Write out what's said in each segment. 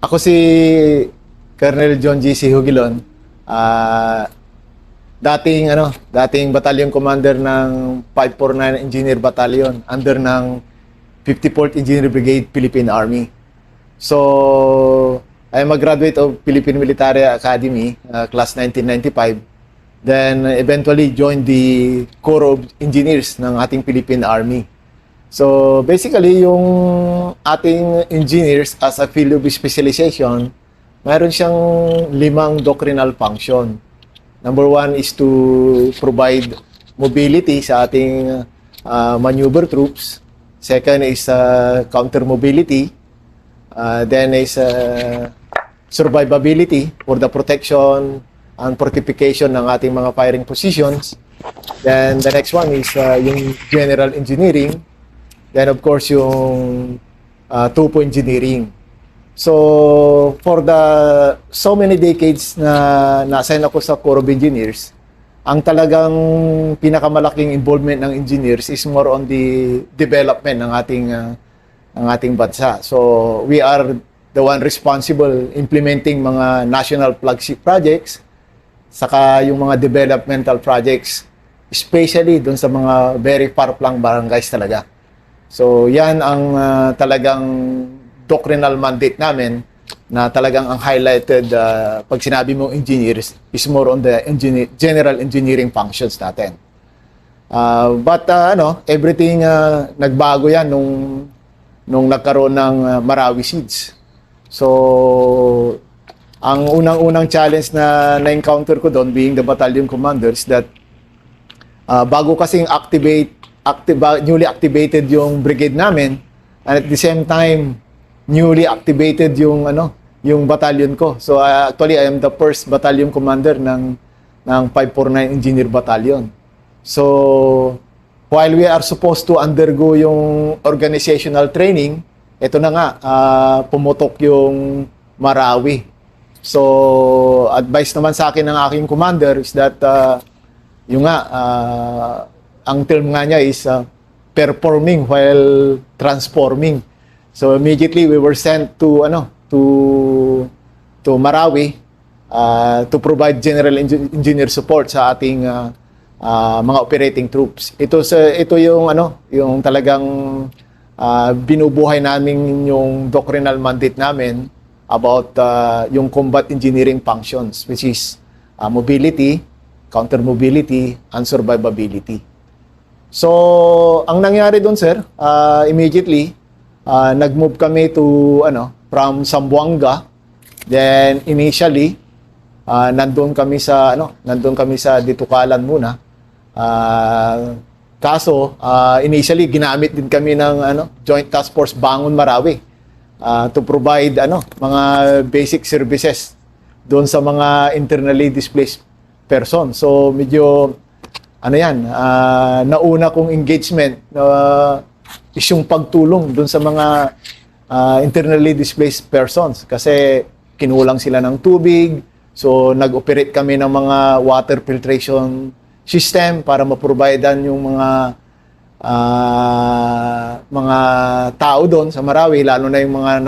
Ako si Colonel John G.C. Hugilon, ah, dating battalion commander ng 549 Engineer Battalion under ng 54th Engineer Brigade, Philippine Army. So, I am a graduate of Philippine Military Academy, class 1995. Then, eventually joined the Corps of Engineers ng ating Philippine Army. So, basically, yung ating engineers as a field of specialization, mayroon siyang 5 doctrinal function. Number 1 is to provide mobility sa ating maneuver troops. Second is counter mobility. Then is survivability for the protection and fortification ng ating mga firing positions. Then the next one is yung general engineering. Then of course yung topo engineering. So for so many decades na na-assign ako sa Corps of Engineers, ang talagang pinakamalaking involvement ng engineers is more on the development ng ating bansa. So we are the one responsible implementing mga national flagship projects, saka yung mga developmental projects, especially dun sa mga very far-flung barangays talaga. So yan ang talagang doctrinal mandate namin, na talagang ang highlighted pag sinabi mong engineers is more on the general engineering functions natin. But everything nagbago yan nung nagkaroon ng Marawi Siege. So ang unang-unang challenge na na-encounter ko doon, being the battalion commander, is that bago kasing newly activated yung brigade namin, and at the same time newly activated yung battalion ko. So actually I am the first battalion commander ng 549 Engineer Battalion. So while we are supposed to undergo yung organizational training, ito na nga, pumutok yung Marawi. So advice naman sa akin ng aking commander is that ang term nga niya is performing while transforming. So immediately we were sent to Marawi to provide general engineer support sa ating mga operating troops. Ito yung talagang binubuhay namin yung doctrinal mandate namin about yung combat engineering functions, which is mobility, counter mobility, and survivability. So ang nangyari doon, sir, immediately nag-move kami to from Zamboanga. Then initially nandun kami sa Ditukalan muna. Kaso initially ginamit din kami ng Joint Task Force Bangon Marawi to provide mga basic services doon sa mga internally displaced person. So medyo nauna kong engagement is yung pagtulong dun sa mga internally displaced persons, kasi kinulang sila ng tubig. So nag-operate kami ng mga water filtration system para ma-providean yung mga tao doon sa Marawi, lalo na yung mga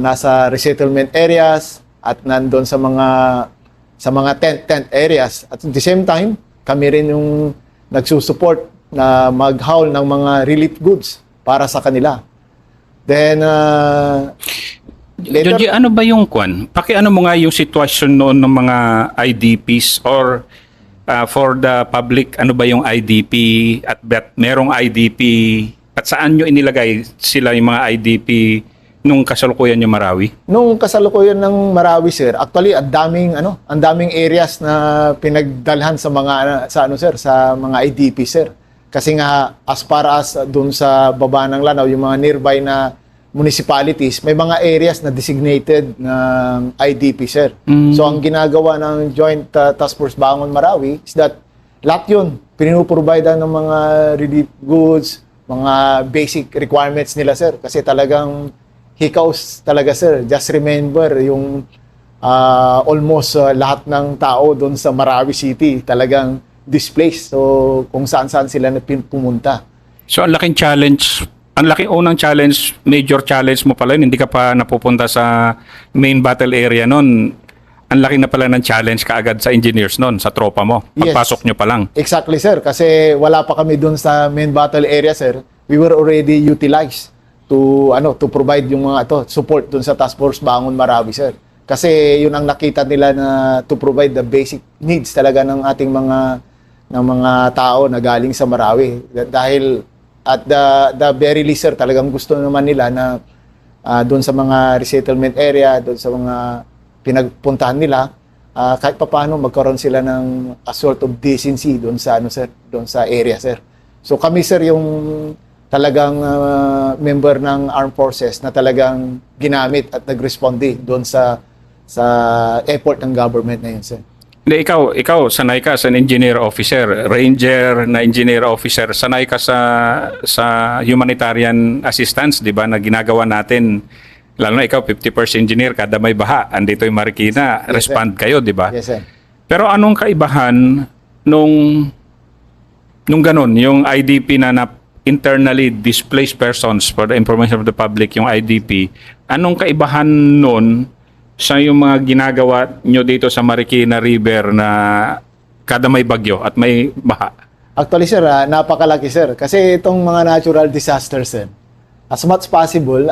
nasa resettlement areas at nandoon sa mga tent areas. At at the same time, kami rin yung nagsusupport na mag-haul ng mga relief goods para sa kanila. Then, later... Joji, ano ba yung kwan? Pakiano mo nga yung sitwasyon noon ng mga IDPs or for the public, ano ba yung IDP at merong IDP at saan nyo inilagay sila yung mga IDP nung kasalukuyan yung Marawi? Nung kasalukuyan ng Marawi, sir, actually ang daming areas na pinagdalhan sa mga IDP, sir. Kasi nga, as far as doon sa baba ng Lanao, yung mga nearby na municipalities, may mga areas na designated ng IDP, sir. So, ang ginagawa ng Joint Task Force Bangon Marawi is that lahat yun, pinuprovide ng mga relief goods, mga basic requirements nila, sir. Kasi talagang hikaos talaga, sir. Just remember, yung almost lahat ng tao doon sa Marawi City, talagang displaced. So, kung saan-saan sila na pumunta. So, ang laking challenge ang laki unang challenge, major challenge mo pala yun, hindi ka pa napupunta sa main battle area nun. Ang laki na pala ng challenge kaagad sa engineers nun, sa tropa mo. Yes. Pagpasok nyo pa lang. Exactly, sir. Kasi wala pa kami dun sa main battle area, sir. We were already utilized to provide yung mga support dun sa Task Force Bangon Marawi, sir. Kasi yun ang nakita nila na to provide the basic needs talaga ng ating mga tao na galing sa Marawi. Dahil at the very least, sir, talagang gusto naman nila na doon sa mga resettlement area, doon sa mga pinagpuntahan nila, kahit papaano magkaroon sila ng a sort of decency doon sa doon sa area, sir. So kami, sir, yung talagang member ng Armed Forces na talagang ginamit at nag-responde doon sa effort ng government na yun, sir. Hindi, ikaw sanay ka as an engineer officer, ranger na engineer officer, sanay ka sa humanitarian assistance, di ba, na ginagawa natin. Lalo na ikaw, 50% engineer, kada may baha, andito yung Marikina, Yes, respond kayo, di ba? Yes, sir. Pero anong kaibahan nung ganun, yung IDP na internally displaced persons for the information of the public, yung IDP, anong kaibahan nun sa yung mga ginagawa nyo dito sa Marikina River na kada may bagyo at may baha? Actually, sir, napakalaki, sir. Kasi itong mga natural disasters, sir, as much possible,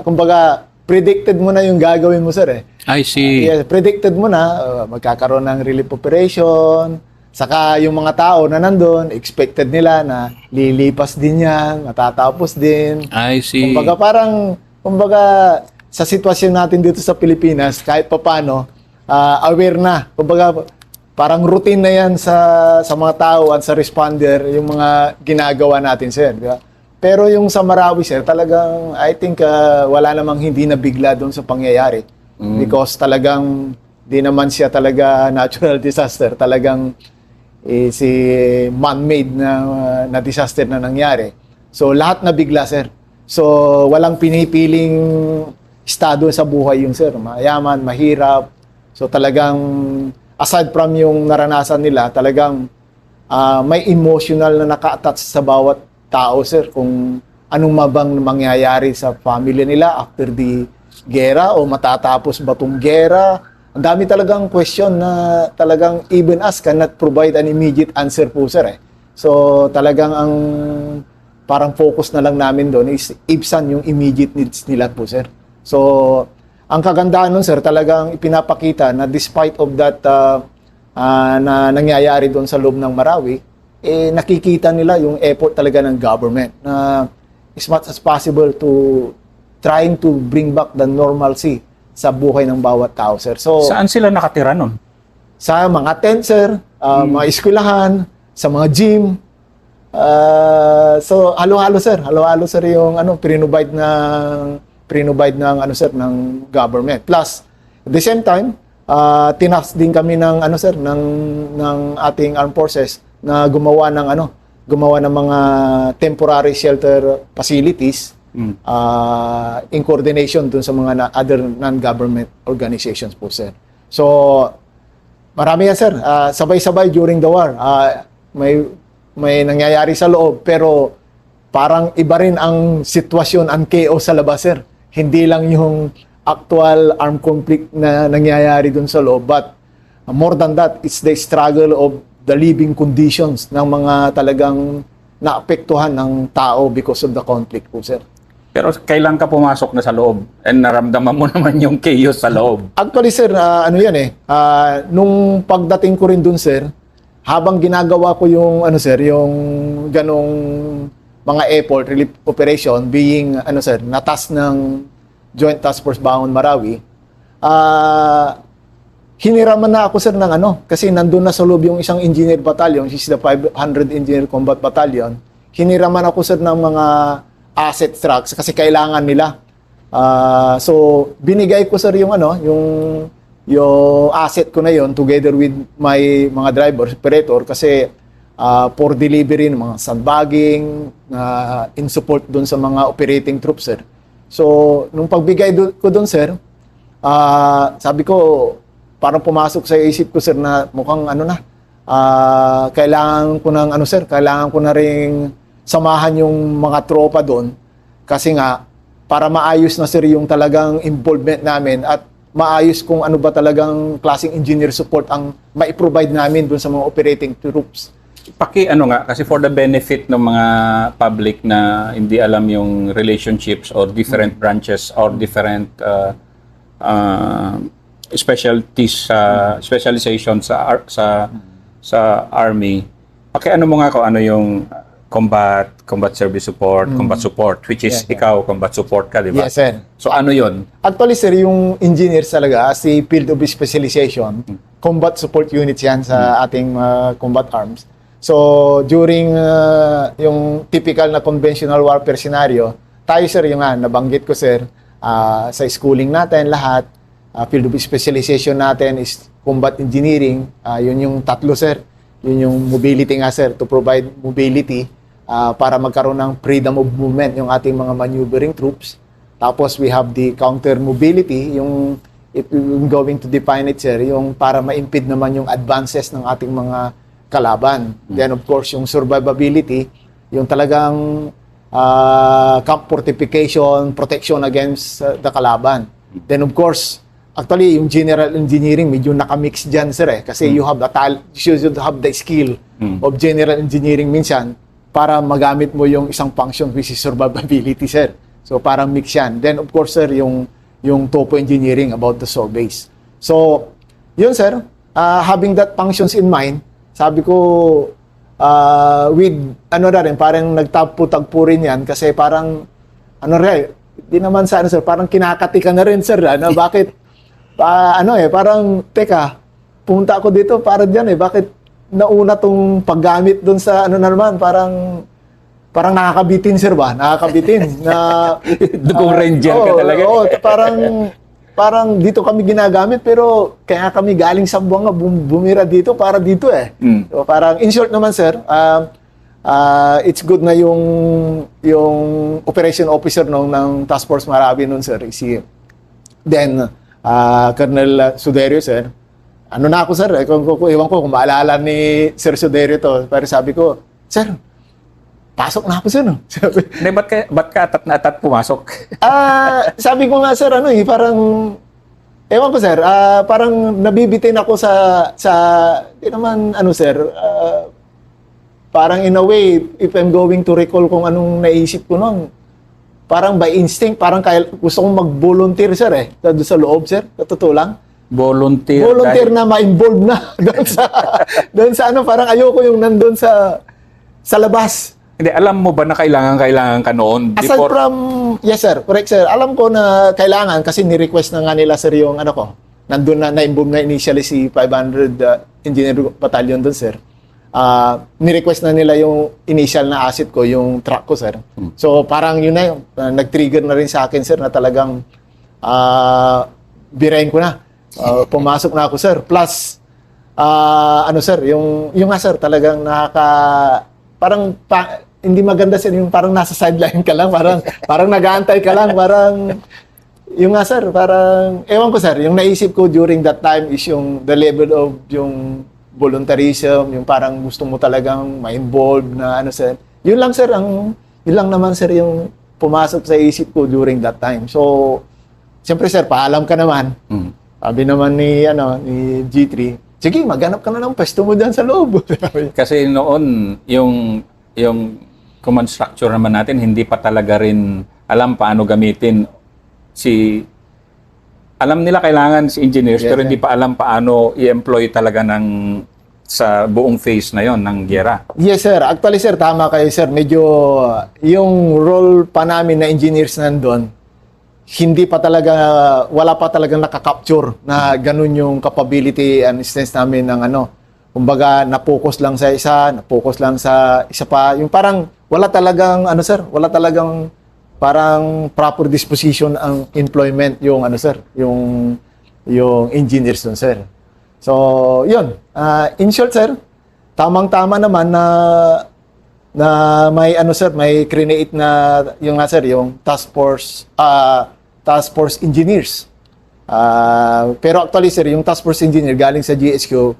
kumbaga, predicted mo na yung gagawin mo, sir. I see. Yes, predicted mo na, magkakaroon ng relief operation, saka yung mga tao na nandun, expected nila na lilipas din yan, matatapos din. I see. Kumbaga, sa sitwasyon natin dito sa Pilipinas, kahit papano, aware na. Kumbaga, parang routine na yan sa mga tao at sa responder, yung mga ginagawa natin, sir. Di ba? Pero yung sa Marawi, sir, talagang, I think, wala namang hindi nabigla doon sa pangyayari. Because talagang, di naman siya talaga natural disaster. Talagang, si man-made na disaster na nangyari. So, lahat nabigla, sir. So, walang pinipiling estado sa buhay yung, sir. Mayaman, mahirap. So, talagang, aside from yung naranasan nila, talagang may emotional na naka-attach sa bawat tao, sir, kung anong mabang mangyayari sa family nila after the gera o matatapos ba tong gera. Ang dami talagang question na talagang even us cannot provide an immediate answer po, sir. So talagang ang parang focus na lang namin doon is ibsan yung immediate needs nila po, sir. So ang kagandahan nun, sir, talagang ipinapakita na despite of that na nangyayari doon sa loob ng Marawi, nakikita nila yung effort talaga ng government na as much as possible to trying to bring back the normalcy sa buhay ng bawat tao, sir. So, saan sila nakatira nun? sa mga tent, sir, mga eskwelahan, sa mga gym. So, halo-halo, sir. Halo-halo, sir, yung pre-provide ng ng government. Plus, at the same time, tinask din kami ng ng ating armed forces na gumawa ng mga temporary shelter facilities in coordination dun sa mga other non-government organizations po, sir. So, marami yan, sir. Sabay-sabay during the war. May nangyayari sa loob, pero parang iba rin ang sitwasyon, ang chaos sa labas, sir. Hindi lang yung actual armed conflict na nangyayari dun sa loob, but more than that, it's the struggle of the living conditions ng mga talagang naapektuhan ng tao because of the conflict po, sir. Pero kailan ka pumasok na sa loob and naramdaman mo naman yung chaos sa loob? Actually, sir, nung pagdating ko rin dun, sir, habang ginagawa ko yung yung ganong mga effort, relief operation, being natas ng Joint Task Force Bangon Marawi, hiniraman na ako, sir, ng kasi nandun na sa loob yung isang engineer battalion, which is the 500 Engineer Combat Battalion. Hiniraman ako, sir, ng mga asset trucks kasi kailangan nila. So binigay ko, sir, yung asset ko na yon together with my mga driver, operator, kasi for delivery ng mga sandbagging in support dun sa mga operating troops, sir. So nung pagbigay ko dun, sir, sabi ko, parang pumasok sa isip ko, sir, na mukhang kailangan ko ng kailangan ko na ring samahan yung mga tropa doon Kasi nga, para maayos na sir yung talagang involvement namin at maayos kung ano ba talagang klaseng engineer support ang mai-provide namin dun sa mga operating troops. Kasi for the benefit ng mga public na hindi alam yung relationships or different branches or different specialization sa army. Pakiano mo nga kung ano yung combat service support, combat support, which is ikaw combat support ka, di ba? Yes, sir. So ano yun? Actually, sir, yung engineers talaga, si field of specialization, combat support units yan sa ating combat arms. So, during yung typical na conventional warfare scenario, tayo, sir, yung nabanggit ko, sir, sa schooling natin, lahat, field of specialization natin is combat engineering. Yun yung tatlo, sir. Yun yung mobility nga, sir, to provide mobility para magkaroon ng freedom of movement yung ating mga maneuvering troops. Tapos we have the counter mobility, yung if we're going to define it, sir, yung para ma-impede naman yung advances ng ating mga kalaban. Then of course, yung survivability, yung talagang camp fortification, protection against the kalaban. Then of course, actually, yung general engineering, medyo nakamix dyan, sir, kasi you should have the skill of general engineering minsan para magamit mo yung isang function which is survivability, sir. So, parang mix yan. Then, of course, sir, yung topo engineering about the surveys. So, yun, sir, having that functions in mind, sabi ko, with, parang nagtagpo-tagpo rin yan kasi parang, di naman sa sir, parang kinakati ka na rin, sir, bakit, parang, teka, pumunta ako dito para dyan, bakit nauna tong paggamit doon sa parang nakakabitin, sir ba? Nakakabitin na Dugong ranger ka talaga. Oo, parang dito kami ginagamit pero kaya kami galing sa Buanga bumira dito para dito So, parang in short naman, sir, it's good na yung operation officer ng Task Force Marawi noon, sir. Then Colonel Suderio, sir. Ano na ako, sir? Ewan ko kung maalala ni Sir Suderio to. Pero sabi ko, sir, pasok na ako, sir. Hindi, ba't ka atat na atat pumasok? Sabi ko nga, sir, parang, ewan ko, sir, parang nabibitin ako di naman, sir, parang in a way, if I'm going to recall kung anong naisip ko noon, parang by instinct, parang gusto kong mag-volunteer, sir, doon sa loob, sir, totoo lang. Volunteer na ma-involve na doon sa parang ayoko yung nandun sa labas. Hindi, alam mo ba na kailangan ka noon? Aside from, yes, sir, correct, sir. Alam ko na kailangan kasi ni-request na nga nila, sir, yung nandun na-involve na initially si 500 Engineer Battalion doon, sir. Ni-request na nila yung initial na asset ko, yung truck ko, sir. So, parang yun na yung nag-trigger na rin sa akin, sir, na talagang birahin ko na. Pumasok na ako, sir. Plus, sir, yung nga, sir, talagang parang hindi maganda, sir, yung parang nasa sideline ka lang, parang nag-aantay ka lang, parang, yung nga, sir, parang, ewan ko, sir, yung naisip ko during that time is yung the level of yung voluntarism, yung parang gusto mo talagang ma-involve na sir. Yun lang, sir, yun lang naman, sir, yung pumasok sa isip ko during that time. So, siyempre, sir, paalam ka naman. Sabi naman ni G3, sige, maghanap ka na ng pwesto mo dyan sa loob. Kasi noon, yung command structure naman natin, hindi pa talaga rin alam paano gamitin alam nila kailangan si engineers, pero hindi pa alam paano i-employ talaga sa buong phase na yon ng giyera. Yes, sir. Actually, sir, tama kayo, sir. Medyo yung role pa namin na engineers nandun, wala pa talagang nakaka-capture na ganun yung capability and strength namin ng kumbaga, na-focus lang sa isa, na-focus lang sa isa pa. Yung parang, wala talagang, sir, wala talagang parang proper disposition ang employment yung, sir, yung engineers dun, sir. So, yun. In short, sir, tamang-tama naman na may, sir, may create na, yung sir, yung task force engineers. Pero actually, sir, yung task force engineer galing sa GSQ,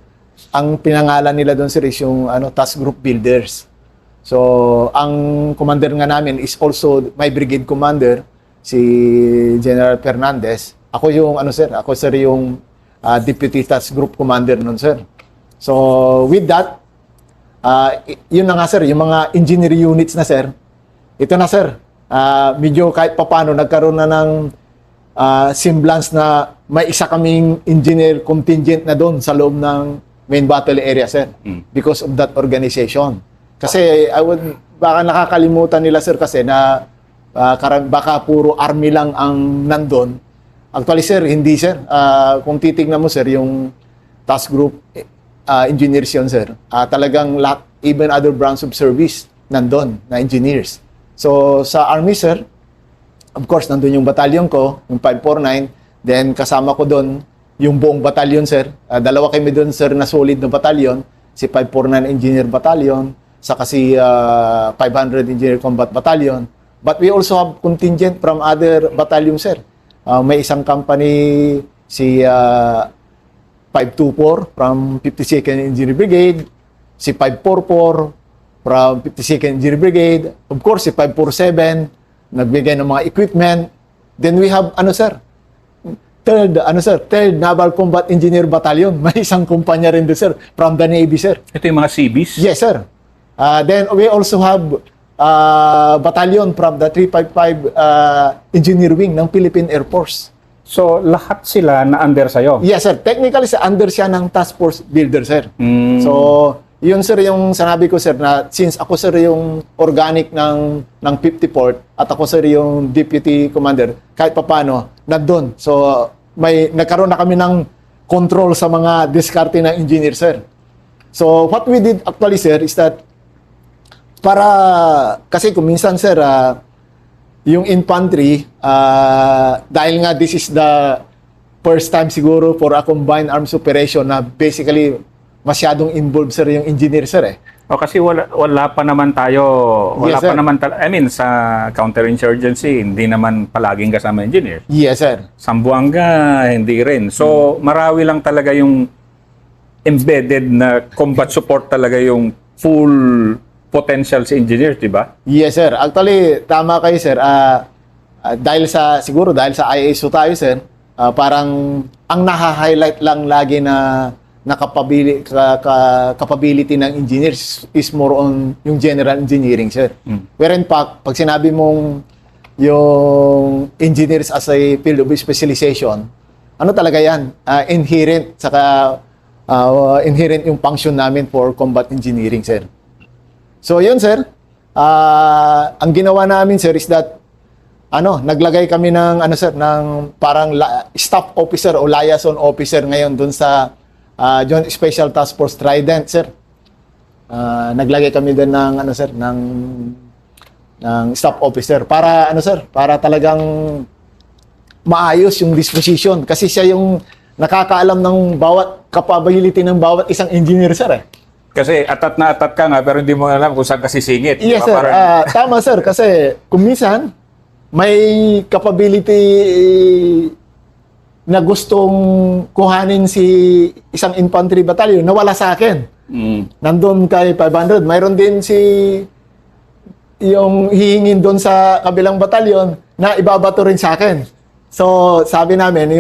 ang pinangalan nila doon, sir, is yung task group builders. So, ang commander nga namin is also my brigade commander, si General Fernandez. Ako yung, ako sir yung Deputy Task Group Commander nun, sir. So, with that, yun na nga, sir, yung mga engineer units na, sir, ito na, sir, medyo kahit papano nagkaroon na ng semblance na may isa kaming engineer contingent na doon sa loob ng main battle area, sir, because of that organization. Kasi baka nakakalimutan nila, sir, kasi na baka puro army lang ang nandun. Actually, sir, hindi, sir. Kung titignan mo, sir, yung task group engineers yun, sir, talagang lahat, even other branch of service nandun na engineers. So, sa army, sir, of course, nandun yung batalyon ko, yung 549. Then, kasama ko doon yung buong batalyon, sir. Dalawa kami doon, sir, na solid na batalyon. Si 549 Engineer Battalion, saka si 500 Engineer Combat Battalion. But we also have contingent from other battalion, sir. May isang company, si 524 from 52nd Engineer Brigade, si 544 from 52nd Engineer Brigade, of course, si 547, nagbigay ng mga equipment. Then we have, third Naval Combat Engineer Battalion. May isang kumpanya rin doon, sir, from the Navy, sir. Ito yung mga CBs? Yes, sir. Then we also have battalion from the 355 Engineer Wing ng Philippine Air Force. So, lahat sila na under sa'yo? Yes, sir. Technically, under siya ng task force builder, sir. So, yun, sir, yung sanabi ko, sir, na since ako, sir, yung organic ng 54th at ako, sir, yung deputy commander, kahit papano, nandun. So, nagkaroon na kami ng control sa mga diskarte ng engineer, sir. So, what we did actually, sir, is that kasi kung minsan, sir, yung infantry, dahil nga this is the first time siguro for a combined arms operation na basically masyadong involved, sir, yung engineer, sir, eh. O kasi wala pa naman tayo, Yes, sir. sa counterinsurgency, hindi naman palaging kasama engineer. Yes, sir. Sambuanga, hindi rin. So, marawi lang talaga yung embedded na combat support talaga yung full potential sa engineers, di ba? Yes, sir. Actually, tama kayo, sir. Dahil sa IASO tayo, sir, parang ang naha-highlight lang lagi na capability ng engineers is more on yung general engineering, sir. Where in fact, pag sinabi mong yung engineers as a field of specialization, ano talaga yan? Inherent yung function namin for combat engineering, sir. So, yun, sir. Ang ginawa namin, sir, is that naglagay kami ng parang staff officer o liaison officer ngayon dun sa Joint Special Task Force Trident, sir. Naglagay kami din ng ng staff officer para para talagang maayos yung disposition kasi siya yung nakakaalam ng bawat capability ng bawat isang engineer, sir, eh. Kasi atat na atat ka nga pero hindi mo alam kung saan ka sisingit. Yes, sir. Tama, sir. Kasi kung minsan, may capability na gustong kuhanin si isang infantry battalion na wala sa akin. Nandun kay 500. Mayroon din yung hihingin doon sa kabilang batalyon na ibabato rin sa akin. So, sabi namin,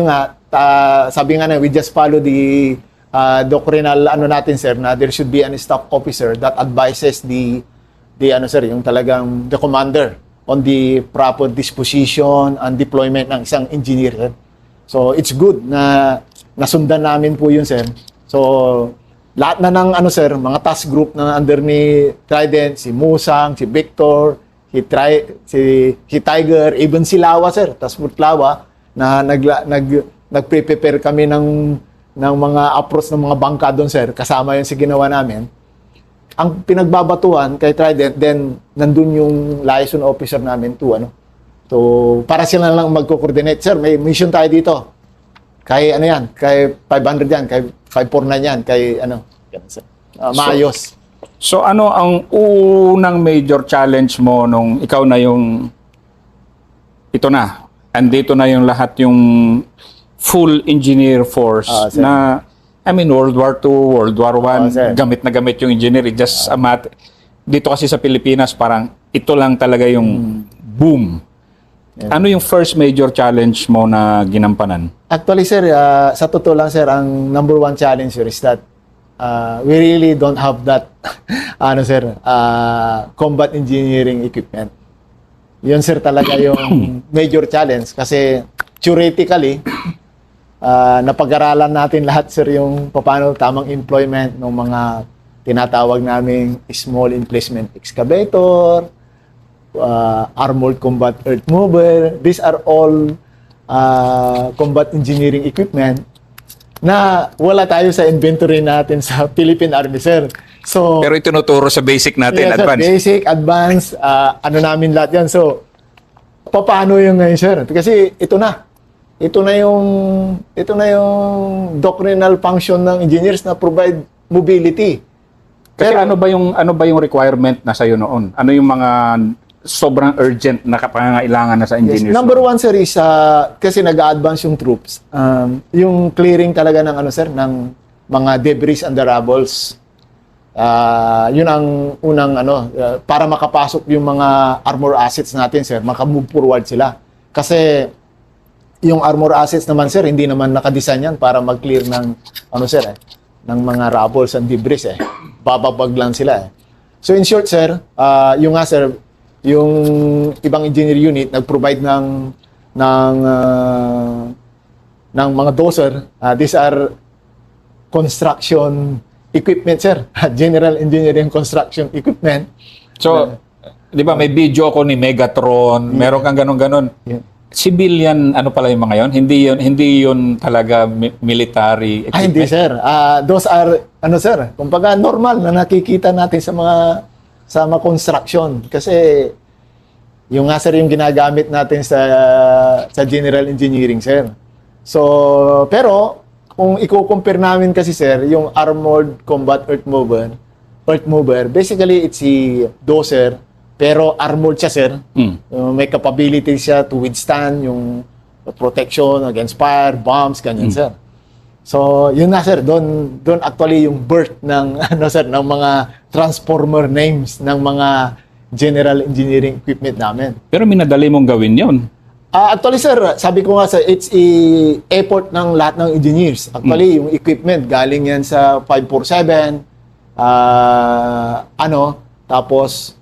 sabi nga na, we just follow the doctrinal natin, sir, na there should be an staff officer that advises the yung talagang the commander on the proper disposition and deployment ng isang engineer, sir. So it's good na nasundan namin po yun, sir. So lahat na ng sir, mga task group na under ni Trident, si Musang, si Victor, si Tiger, even si Lawa, sir, Task Force Lawa, na nagprepare kami ng mga approach ng mga bangka doon, sir. Kasama yun sa ginawa namin. Ang pinagbabatuan kay Trident, then nandun yung liaison officer namin to para sila lang magko-coordinate. Sir, may mission tayo dito. Kay kay 500 yan, kay 549 yan, kay sir. Maayos. So ano ang unang major challenge mo nung ikaw na yung andito na yung lahat yung full engineer force na World War II, World War I, sir. gamit na gamit yung engineer. Just dito kasi sa Pilipinas, parang ito lang talaga yung boom. Ano yung first major challenge mo na ginampanan? Actually, sir, sa totoo lang, sir, ang number one challenge, sir, is that we really don't have that, combat engineering equipment. Yun, sir, talaga yung major challenge. Kasi, theoretically, napag-aralan natin lahat, sir, yung paano tamang employment ng mga tinatawag naming small emplacement excavator, armored combat earth mover. These are all combat engineering equipment na wala tayo sa inventory natin sa Philippine Army, sir. So, Pero itinuturo sa basic natin, yes, sir, advance. basic, advanced, ano namin lahat yan. So, paano yung ngayon, sir? Kasi ito na. Ito na yung doctrinal function ng engineers na provide mobility. Kasi ano ba yung requirement na sa'yo noon? Ano yung mga sobrang urgent na pangangailangan na sa Yes. engineers? Number one, sir, is kasi nag-a-advance yung troops. Yung clearing talaga ng ng mga debris and the rubbles. Yun ang unang para makapasok yung mga armor assets natin, sir, maka-move forward sila. Kasi yung armor assets naman, sir, hindi naman nakadesign yan para mag-clear ng ng mga rubbles and debris bababag lang sila So in short, sir, yung ibang engineer unit nag-provide ng mga dozer. These are construction equipment, sir. General engineering construction equipment. So, di ba may video ko ni Megatron, meron kang ganon-ganon. Yeah. Civilian, ano pala yung mga yon? Hindi yun talaga military equipment. Hindi, sir. Those are, sir, kumbaga normal na nakikita natin sa mga construction. Kasi, yung sir, yung ginagamit natin sa general engineering, sir. So, pero, kung i-compare namin kasi, sir, yung armored combat earth mover, basically, it's a dozer, pero armored siya, sir. May capability siya to withstand yung protection against fire, bombs, ganyan, sir. So, yun na, sir. Doon actually yung birth ng, ng mga transformer names ng mga general engineering equipment namin. Pero minadali mong gawin yon. Actually, sir, sabi ko nga, sir, it's effort ng lahat ng engineers. Actually, yung equipment, galing yan sa 547, tapos,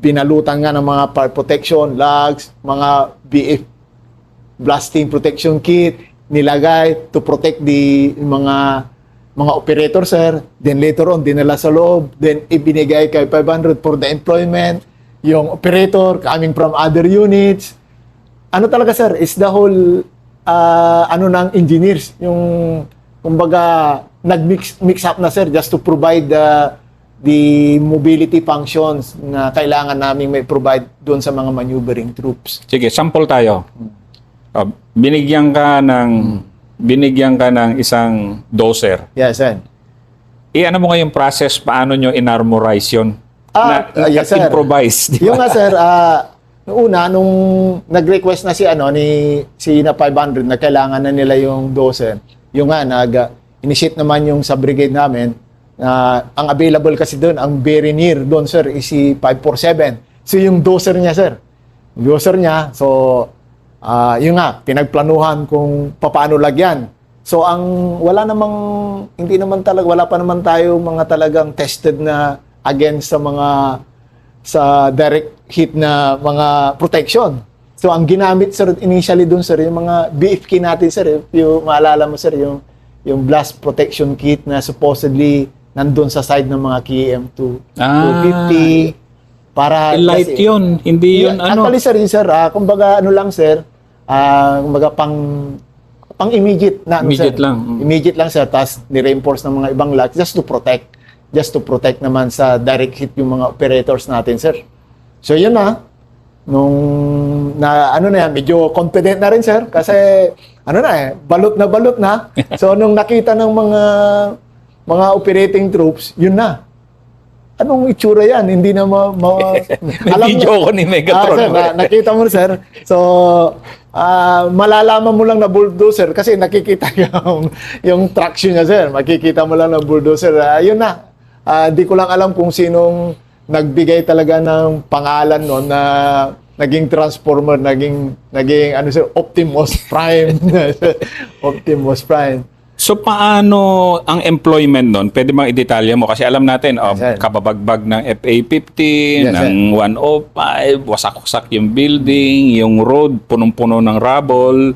binalutan nga ng mga fire protection, logs, mga BF blasting protection kit, nilagay to protect the mga operators, sir. Then later on, dinala sa loob. Then ibinigay kay 500 for the employment. Yung operator coming from other units. Ano talaga, sir, is the whole, ng engineers. Yung, kumbaga, nag-mix up na, sir, just to provide the mobility functions na kailangan namin may provide doon sa mga maneuvering troops. Sige, sample tayo. Binigyan ka ng isang dozer. Yes, sir. Ano mo nga yung process, paano nyo inarmorize yun? Yes, sir. Improvise. Yung nga, sir, nung nag-request na si na 500 na kailangan na nila yung dozer, yung nga, initiate naman yung sa brigade namin, ang available kasi doon, ang very near doon, sir, is si 547. So, yung dozer niya, sir. Yung dozer niya, so, yun nga, pinagplanuhan kung paano lagyan. So, wala pa naman tayo mga talagang tested na against sa direct hit na mga protection. So, ang ginamit, sir, initially doon, sir, yung mga BFK natin, sir, yung maalala mo, sir, yung blast protection kit na supposedly nandun sa side ng mga KM 250 para light kasi, yun, hindi yun actually, sir, kumbaga lang, sir, kumbaga pang immediate na immediate sir. lang. Immediate lang, sir, tapos ni-reinforce ng mga ibang lots just to protect naman sa direct hit yung mga operators natin, sir. So yun na, medyo confident na rin, sir, kasi balot na. So nung nakita ng mga operating troops, yun na. Anong itsura yan? Hindi na alam video ko ni Megatron. Sir, nakita mo, sir. So, malalaman mo lang na bulldozer kasi nakikita yung traction niya, sir. Makikita mo lang na bulldozer. Yun na. Di ko lang alam kung sinong nagbigay talaga ng pangalan no na naging transformer, naging ano sir, Optimus Prime. Optimus Prime. So paano ang employment nun? Pwede bang i-detalya mo? Kasi alam natin, Yes, sir. kababagbag ng FA-15, Yes, sir. ng 105, wasak-wasak yung building, yung road, punong-puno ng rubble.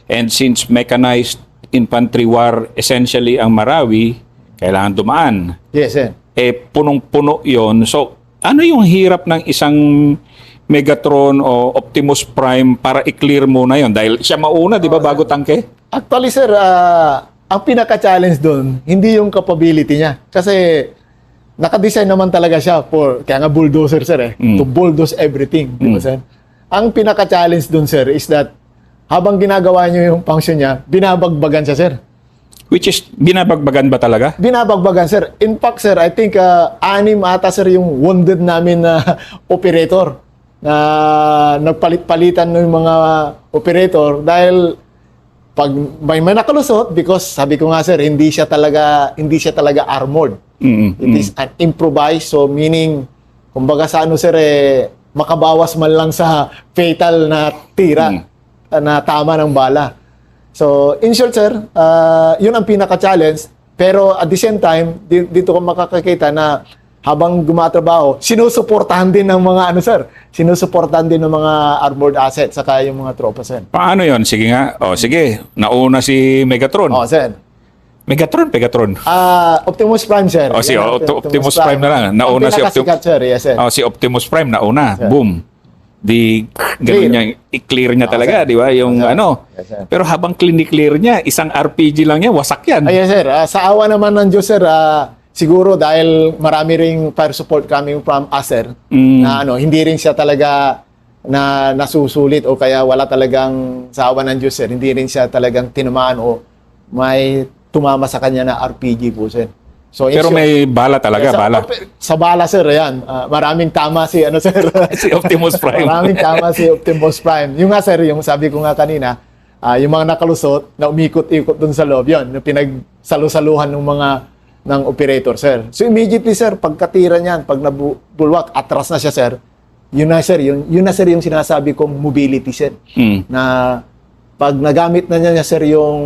And since mechanized infantry war essentially ang Marawi, kailangan dumaan. Yes, sir. Punong-puno yon. So ano yung hirap ng isang Megatron o Optimus Prime para i-clear muna yon? Dahil siya mauna, di ba, bago tangke? Actually, sir, ang pinaka-challenge doon, hindi yung capability niya. Kasi naka-design naman talaga siya kaya nga bulldozer, sir, to bulldoze everything. Di ba, sir? Ang pinaka-challenge doon, sir, is that habang ginagawa niyo yung function niya, binabagbagan siya, sir. Which is, binabagbagan ba talaga? Binabagbagan, sir. In fact, sir, I think 6 ata, sir, yung wounded namin na operator na nagpalit-palitan ng mga operator dahil pag may nakalusot, because sabi ko nga, sir, hindi siya talaga armored. It is an improvised, so meaning kumbaga sa ano, sir, makabawas man lang sa fatal na tira na tama ng bala. So in short, sir, yun ang pinaka-challenge, pero at the same time dito ko makakakita na habang gumatrabaho, sinusuportahan din ng mga sinusuportahan din ng mga armored assets saka yung mga tropa, sir. Paano yon? Sige nga. O, sige. Nauna si Megatron. Oh, sir. Megatron. Optimus Prime, sir. O, si Yan, Optimus Prime na lang. Nauna si Optimus. Sir, yes, sir. O, si Optimus Prime nauna. Sir. Boom. Ganun niya, i-clear niya talaga, di ba? Yung Yes, sir. ano. Yes, sir. Pero habang clear niya, isang RPG lang niya, wasak yan. Yes, sir. Sa awa naman ng Diyos, sir, siguro dahil marami ring fire support coming from us, sir, na hindi rin siya talaga na nasusulit o kaya wala talagang sa awa ng Diyos, sir, hindi rin siya talagang tinamaan o may tumama sa kanya na RPG po, sir. So, Pero may bala talaga, bala. Sa bala, sir, yan. Maraming tama si sir. Si Optimus Prime. Maraming tama si Optimus Prime. Yung nga, sir, yung sabi ko nga kanina, yung mga nakalusot na umikot-ikot dun sa loob, yun, yung pinagsalusaluhan ng mga ng operator, sir. So immediately, sir, pagkatira niyan, pag nabulwak, atras na siya, sir. Yun na, sir, yung sinasabi kong mobility, sir. Na pag nagamit na niya, sir, yung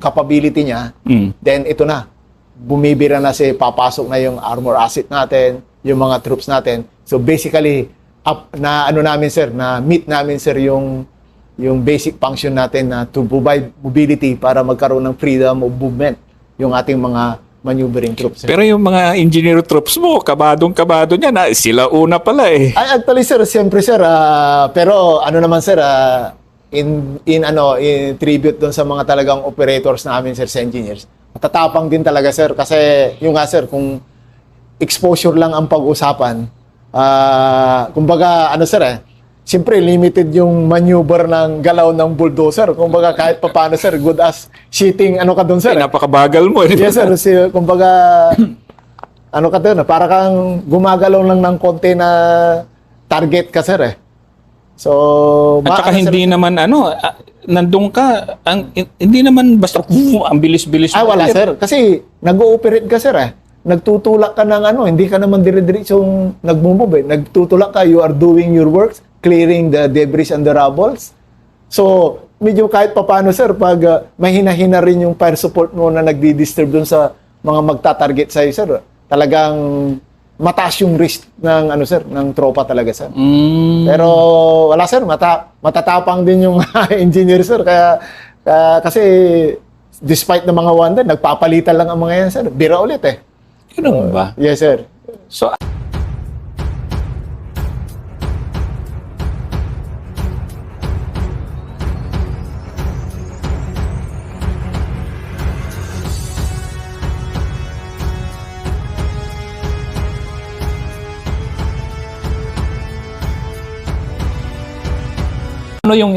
capability niya, then ito na. Bumibira na papasok na yung armor asset natin, yung mga troops natin. So basically, meet namin, sir, yung basic function natin na to provide mobility para magkaroon ng freedom of movement yung ating mga maneuvering troops. Pero yung mga engineer troops mo, kabadong-kabado niya na sila una pala eh. Ay, actually, sir, siyempre, sir, pero ano naman, sir, in tribute doon sa mga talagang operators namin, sir, sa engineers, matatapang din talaga, sir, kasi yung nga, sir, kung exposure lang ang pag-usapan, kumbaga, sir, siyempre, limited yung maneuver ng galaw ng bulldozer. Kumbaga, kahit paano, sir, good as shooting, ka doon, sir. Napakabagal mo. Yes, sir. Kumbaga, ka doon, para kang gumagalaw lang ng konti na target ka, sir, So, at saka hindi naman, nandun ka, hindi naman basta, ang bilis-bilis. wala, sir. Kasi, nag-ooperate ka, sir, Nagtutulak ka ng hindi ka naman dire-diretsong nagmumove, Nagtutulak ka, you are doing your works, clearing the debris and the rubbles. So, medyo kahit papano, sir, pag may hina-hina rin yung fire support mo na nagdi-disturb dun sa mga magta-target sa'yo, sir, talagang mataas yung risk ng, sir, ng tropa talaga, sir. Pero, wala, sir, matatapang din yung engineer, sir, kaya kasi, despite ng mga wanda, nagpapalitan lang ang mga yan, sir. Bira ulit, Ganun ba? Yes, sir. So, ano yung